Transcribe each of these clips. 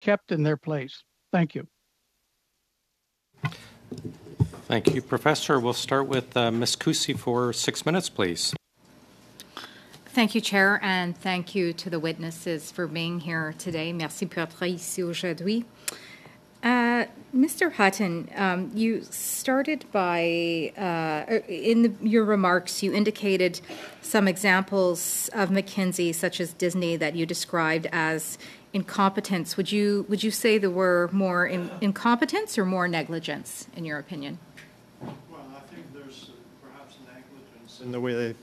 kept in their place. Thank you. Thank you, Professor. We'll start with Ms. Kusie for 6 minutes, please. Thank you, Chair, and thank you to the witnesses for being here today. Merci pour être ici aujourd'hui. Mr. Hutton, you started by, your remarks, you indicated some examples of McKinsey, such as Disney, that you described as incompetence. Would you say there were more incompetence or more negligence, in your opinion? Well, I think there's perhaps negligence in the way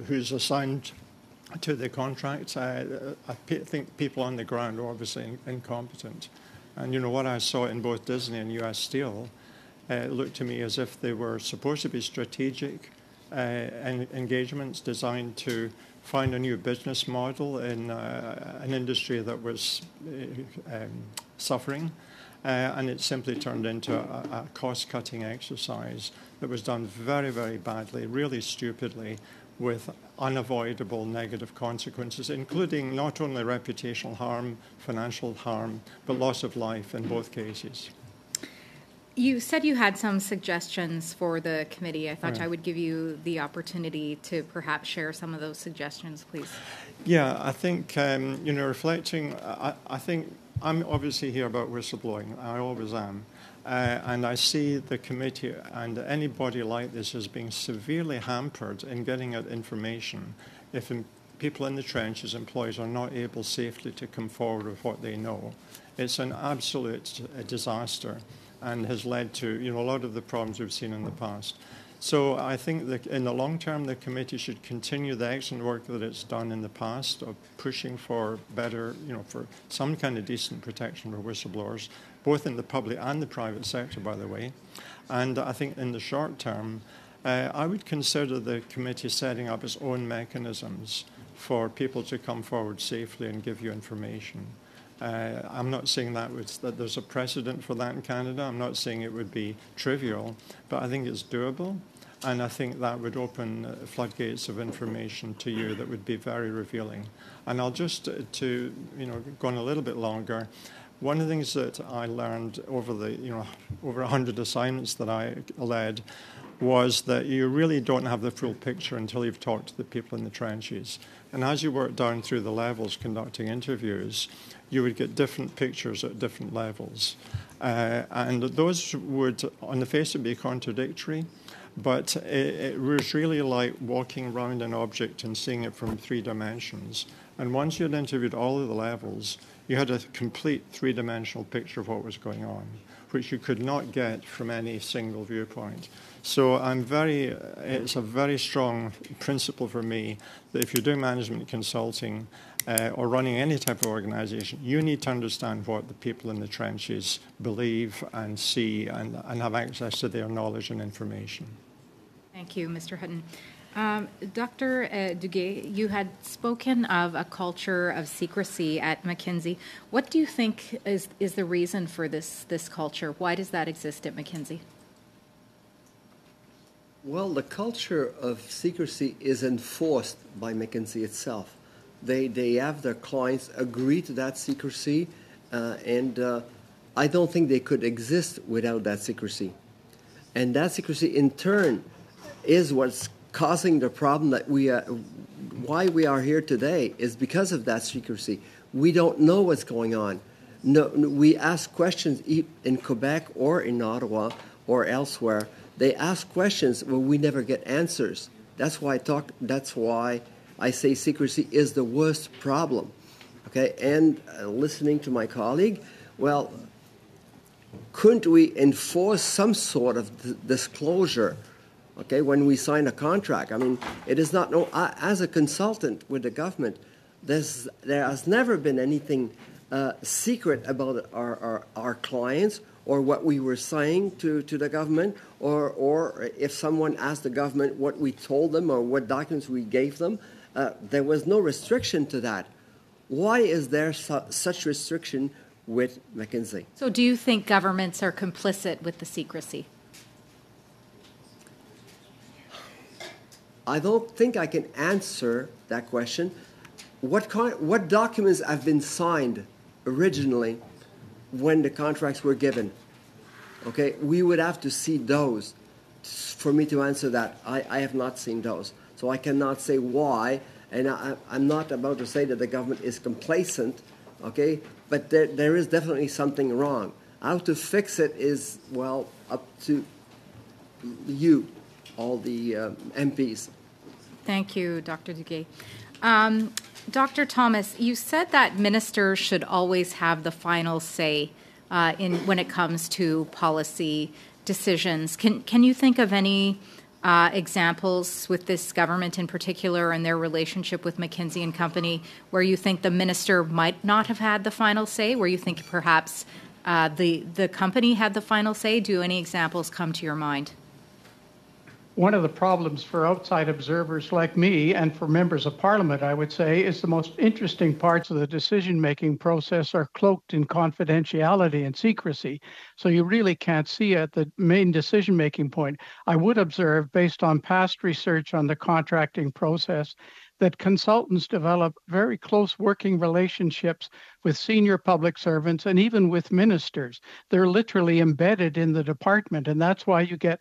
who's assigned to the contracts. I think people on the ground are obviously incompetent. And, you know, what I saw in both Disney and US Steel looked to me as if they were supposed to be strategic engagements designed to find a new business model in an industry that was suffering. And it simply turned into a cost-cutting exercise that was done very, very badly, really stupidly, with unavoidable negative consequences, including not only reputational harm, financial harm, but loss of life in both cases. You said you had some suggestions for the committee. I thought I would give you the opportunity to perhaps share some of those suggestions, please. Yeah, I think, reflecting, I think I'm obviously here about whistleblowing. I always am. And I see the committee and anybody like this as being severely hampered in getting at information if people in the trenches, employees, are not able safely to come forward with what they know. It's an absolute disaster and has led to a lot of the problems we've seen in the past. So I think that in the long term, the committee should continue the excellent work that it's done in the past of pushing for better, for some kind of decent protection for whistleblowers, both in the public and the private sector, by the way. And I think in the short term, I would consider the committee setting up its own mechanisms for people to come forward safely and give you information. I'm not saying that there's a precedent for that in Canada. I'm not saying it would be trivial, but I think it's doable. And I think that would open floodgates of information to you that would be very revealing. And I'll just, go on a little bit longer, one of the things that I learned over over 100 assignments that I led was that you really don't have the full picture until you've talked to the people in the trenches. And as you work down through the levels conducting interviews, you would get different pictures at different levels. And those would, on the face of it, be contradictory, but it was really like walking around an object and seeing it from 3 dimensions. And once you had interviewed all of the levels, you had a complete 3-dimensional picture of what was going on, which you could not get from any single viewpoint. So it's a very strong principle for me that if you're doing management consulting or running any type of organization, you need to understand what the people in the trenches believe and see and have access to their knowledge and information. Thank you, Mr. Hutton. Dr. Duguay, you had spoken of a culture of secrecy at McKinsey. What do you think is the reason for this culture? Why does that exist at McKinsey? Well, the culture of secrecy is enforced by McKinsey itself. They have their clients agree to that secrecy, and I don't think they could exist without that secrecy. And that secrecy, in turn, is what's causing the problem that why we are here today is because of that secrecy. We don't know what's going on. No, we ask questions in Quebec or in Ottawa or elsewhere. They ask questions where we never get answers. That's why I say secrecy is the worst problem. Okay, and listening to my colleague, well, couldn't we enforce some sort of disclosure? Okay, when we sign a contract, I mean, it is not as a consultant with the government, there has never been anything secret about our clients or what we were saying to the government, or if someone asked the government what we told them or what documents we gave them, there was no restriction to that. Why is there such restriction with McKinsey? So do you think governments are complicit with the secrecy? I don't think I can answer that question. What documents have been signed originally when the contracts were given. Okay, we would have to see those for me to answer that. I have not seen those, so I cannot say why, and I'm not about to say that the government is complacent, okay, but there is definitely something wrong. How to fix it is, well, up to you, all the MPs. Thank you, Dr. Duguay. Dr. Thomas, you said that ministers should always have the final say when it comes to policy decisions. Can you think of any examples with this government in particular and their relationship with McKinsey and Company where you think the minister might not have had the final say, where you think perhaps the company had the final say? Do any examples come to your mind? One of the problems for outside observers like me and for members of parliament, I would say, is the most interesting parts of the decision-making process are cloaked in confidentiality and secrecy. So you really can't see at the main decision-making point. I would observe, based on past research on the contracting process, that consultants develop very close working relationships with senior public servants and even with ministers. They're literally embedded in the department, and that's why you get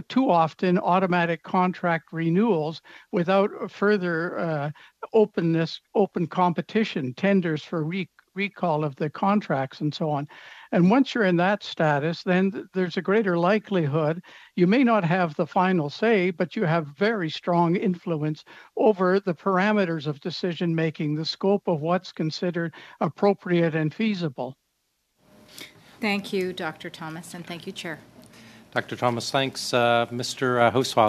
too often automatic contract renewals without further open competition, tenders for recall of the contracts and so on. And once you're in that status, then there's a greater likelihood you may not have the final say, but you have very strong influence over the parameters of decision making, the scope of what's considered appropriate and feasible. Thank you, Dr. Thomas, and thank you, Chair. Dr. Thomas, thanks. Mr. Huswald.